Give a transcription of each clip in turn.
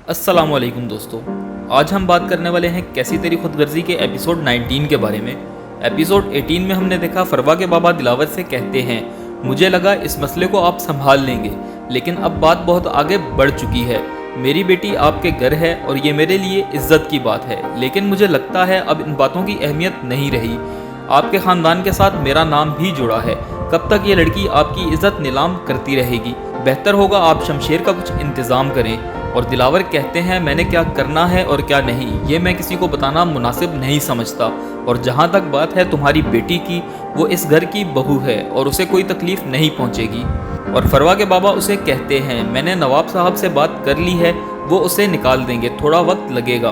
अस्सलामुअलैकुम दोस्तों, आज हम बात करने वाले हैं कैसी तेरी खुदगर्जी के एपिसोड 19 के बारे में। एपिसोड 18 में हमने देखा फरवा के बाबा दिलावर से कहते हैं, मुझे लगा इस मसले को आप संभाल लेंगे, लेकिन अब बात बहुत आगे बढ़ चुकी है। मेरी बेटी आपके घर है और ये मेरे लिए इज्जत की बात है, लेकिन मुझे लगता है अब इन बातों की अहमियत नहीं रही। आपके ख़ानदान के साथ मेरा नाम भी जुड़ा है। कब तक ये लड़की आपकी इज्जत नीलाम करती रहेगी? बेहतर होगा आप शमशेर का कुछ इंतज़ाम करें। और दिलावर कहते हैं, मैंने क्या करना है और क्या नहीं ये मैं किसी को बताना मुनासिब नहीं समझता। और जहाँ तक बात है तुम्हारी बेटी की, वो इस घर की बहू है और उसे कोई तकलीफ़ नहीं पहुँचेगी। और फरवा के बाबा उसे कहते हैं, मैंने नवाब साहब से बात कर ली है, वो उसे निकाल देंगे, थोड़ा वक्त लगेगा।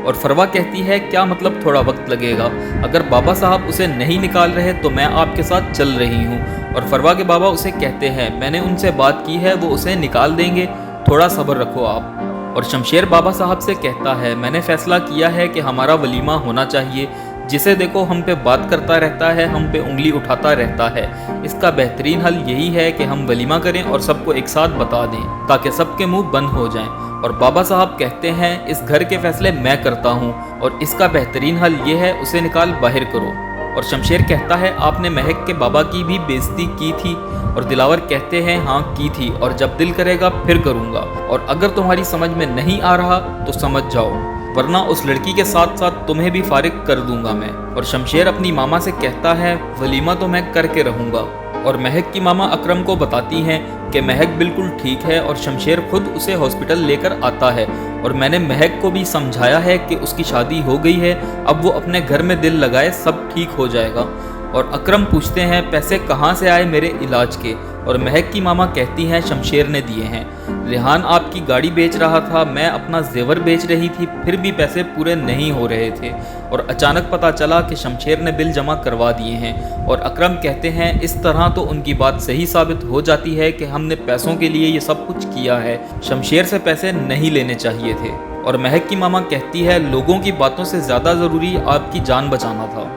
और फरवा कहती है, क्या मतलब थोड़ा वक्त लगेगा? अगर बाबा साहब उसे नहीं निकाल रहे तो मैं आपके साथ चल रही हूँ। और फरवा के बाबा उसे कहते हैं, मैंने उनसे बात की है, वो उसे निकाल देंगे, थोड़ा सब्र रखो आप। और शमशेर बाबा साहब से कहता है, मैंने फैसला किया है कि हमारा वलीमा होना चाहिए। जिसे देखो हम पे बात करता रहता है, हम पे उंगली उठाता रहता है। इसका बेहतरीन हल यही है कि हम वलीमा करें और सबको एक साथ बता दें, ताकि सबके मुंह बंद हो जाएं। और बाबा साहब कहते हैं, इस घर के फैसले मैं करता हूँ और इसका बेहतरीन हल ये है, उसे निकाल बाहर करो। और शमशेर कहता है, आपने महक के बाबा की भी बेइज्जती की थी? और दिलावर कहते हैं, हाँ की थी, और जब दिल करेगा फिर करूँगा। और अगर तुम्हारी समझ में नहीं आ रहा तो समझ जाओ, वरना उस लड़की के साथ साथ तुम्हें भी फारिग कर दूंगा मैं। और शमशेर अपनी मामा से कहता है, वलीमा तो मैं करके रहूँगा। और महक की मामा अकरम को बताती हैं कि महक बिल्कुल ठीक है और शमशेर खुद उसे हॉस्पिटल लेकर आता है। और मैंने महक को भी समझाया है कि उसकी शादी हो गई है, अब वो अपने घर में दिल लगाए, सब ठीक हो जाएगा। और अकरम पूछते हैं, पैसे कहाँ से आए मेरे इलाज के? और महक की मामा कहती हैं, शमशेर ने दिए हैं। रेहान आपकी गाड़ी बेच रहा था, मैं अपना जेवर बेच रही थी, फिर भी पैसे पूरे नहीं हो रहे थे और अचानक पता चला कि शमशेर ने बिल जमा करवा दिए हैं। और अकरम कहते हैं, इस तरह तो उनकी बात सही साबित हो जाती है कि हमने पैसों के लिए ये सब कुछ किया है, शमशेर से पैसे नहीं लेने चाहिए थे। और महक की मामा कहती है, लोगों की बातों से ज़्यादा ज़रूरी आपकी जान बचाना था।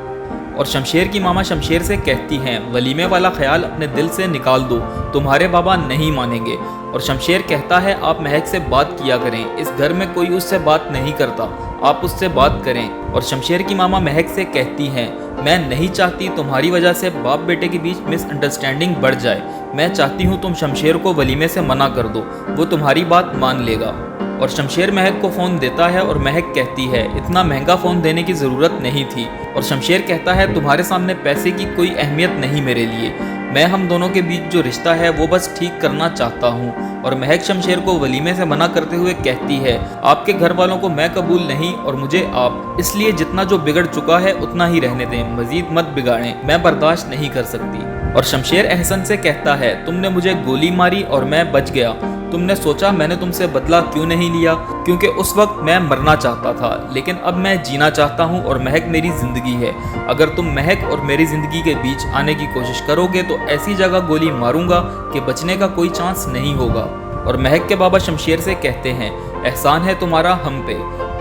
और शमशेर की मामा शमशेर से कहती हैं, वलीमे वाला ख्याल अपने दिल से निकाल दो, तुम्हारे बाबा नहीं मानेंगे। और शमशेर कहता है, आप महक से बात किया करें, इस घर में कोई उससे बात नहीं करता, आप उससे बात करें। और शमशेर की मामा महक से कहती हैं, मैं नहीं चाहती तुम्हारी वजह से बाप बेटे के बीच मिसअंडरस्टैंडिंग बढ़ जाए, मैं चाहती हूँ तुम शमशेर को वलीमे से मना कर दो, वो तुम्हारी बात मान लेगा। और शमशेर महक को फ़ोन देता है और महक कहती है, इतना महंगा फ़ोन देने की ज़रूरत नहीं थी। और शमशेर कहता है, तुम्हारे सामने पैसे की कोई अहमियत नहीं मेरे लिए, मैं हम दोनों के बीच जो रिश्ता है वो बस ठीक करना चाहता हूँ। और महक शमशेर को वलीमे से मना करते हुए कहती है, आपके घर वालों को मैं कबूल नहीं और मुझे आप, इसलिए जितना जो बिगड़ चुका है उतना ही रहने दें, मजीद मत बिगाड़ें, मैं बर्दाश्त नहीं कर सकती। और शमशेर अहसन से कहता है, तुमने मुझे गोली मारी और मैं बच गया, तुमने सोचा मैंने तुमसे बदला क्यों नहीं लिया? क्योंकि उस वक्त मैं मरना चाहता था, लेकिन अब मैं जीना चाहता हूँ और महक मेरी ज़िंदगी है। अगर तुम महक और मेरी ज़िंदगी के बीच आने की कोशिश करोगे तो ऐसी जगह गोली मारूंगा कि बचने का कोई चांस नहीं होगा। और महक के बाबा शमशेर से कहते हैं, एहसान है तुम्हारा हम पे,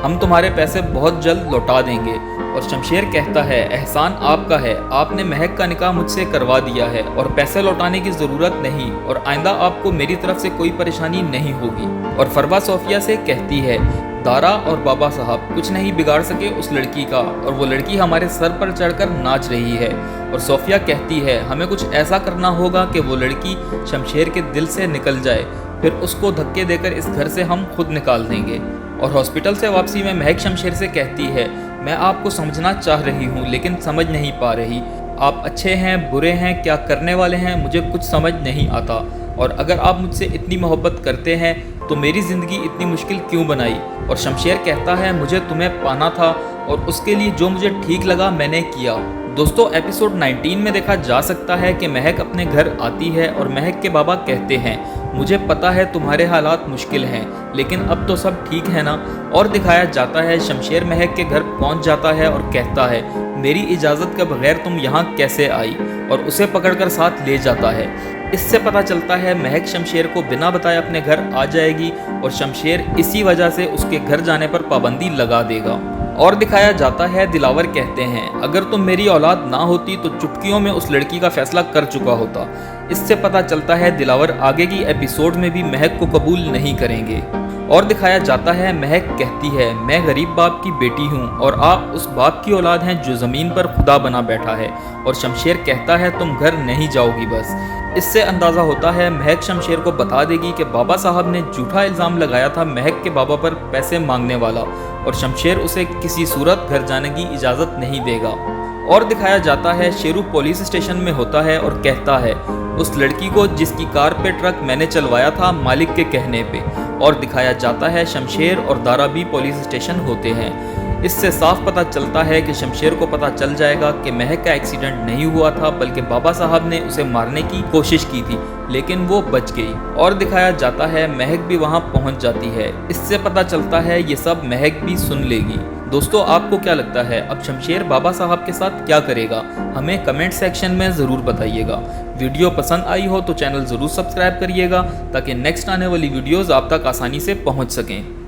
हम तुम्हारे पैसे बहुत जल्द लौटा देंगे। और शमशेर कहता है, एहसान आपका है, आपने महक का निकाह मुझसे करवा दिया है और पैसे लौटाने की ज़रूरत नहीं, और आइंदा आपको मेरी तरफ से कोई परेशानी नहीं होगी। और फरवा सोफिया से कहती है, दारा और बाबा साहब कुछ नहीं बिगाड़ सके उस लड़की का, और वो लड़की हमारे सर पर चढ़कर नाच रही है। और सोफिया कहती है, हमें कुछ ऐसा करना होगा कि वो लड़की शमशेर के दिल से निकल जाए, फिर उसको धक्के देकर इस घर से हम खुद निकाल देंगे। और हॉस्पिटल से वापसी में महक शमशेर से कहती है, मैं आपको समझना चाह रही हूँ लेकिन समझ नहीं पा रही, आप अच्छे हैं बुरे हैं क्या करने वाले हैं, मुझे कुछ समझ नहीं आता। और अगर आप मुझसे इतनी मोहब्बत करते हैं तो मेरी ज़िंदगी इतनी मुश्किल क्यों बनाई? और शमशेर कहता है, मुझे तुम्हें पाना था और उसके लिए जो मुझे ठीक लगा मैंने किया। दोस्तों, एपिसोड 19 में देखा जा सकता है कि महक अपने घर आती है और महक के बाबा कहते हैं, मुझे पता है तुम्हारे हालात मुश्किल हैं, लेकिन अब तो सब ठीक है ना। और दिखाया जाता है शमशेर महक के घर पहुंच जाता है और कहता है, मेरी इजाज़त के बगैर तुम यहाँ कैसे आई? और उसे पकड़कर साथ ले जाता है। इससे पता चलता है महक शमशेर को बिना बताए अपने घर आ जाएगी और शमशेर इसी वजह से उसके घर जाने पर पाबंदी लगा देगा। और दिखाया जाता है, दिलावर कहते हैं, अगर तुम मेरी औलाद ना होती तो चुटकियों में उस लड़की का फैसला कर चुका होता। इससे पता चलता है दिलावर आगे की एपिसोड में भी महक को कबूल नहीं करेंगे। और दिखाया जाता है महक कहती है, मैं गरीब बाप की बेटी हूँ और आप उस बाप की औलाद हैं जो ज़मीन पर खुदा बना बैठा है। और शमशेर कहता है, तुम घर नहीं जाओगी बस। इससे अंदाज़ा होता है महक शमशेर को बता देगी कि बाबा साहब ने झूठा इल्ज़ाम लगाया था महक के बाबा पर पैसे मांगने वाला, और शमशेर उसे किसी सूरत घर जाने की इजाज़त नहीं देगा। और दिखाया जाता है शेरू पुलिस स्टेशन में होता है और कहता है, उस लड़की को जिसकी कार पे ट्रक मैंने चलवाया था मालिक के कहने पे। और दिखाया जाता है शमशेर और दारा भी पुलिस स्टेशन होते हैं। इससे साफ पता चलता है कि शमशेर को पता चल जाएगा कि महक का एक्सीडेंट नहीं हुआ था, बल्कि बाबा साहब ने उसे मारने की कोशिश की थी, लेकिन वो बच गई। और दिखाया जाता है महक भी वहां पहुंच जाती है। इससे पता चलता है ये सब महक भी सुन लेगी। दोस्तों, आपको क्या लगता है अब शमशेर बाबा साहब के साथ क्या करेगा? हमें कमेंट सेक्शन में ज़रूर बताइएगा। वीडियो पसंद आई हो तो चैनल ज़रूर सब्सक्राइब करिएगा ताकि नेक्स्ट आने वाली वीडियोज़ आप तक आसानी से पहुंच सकें।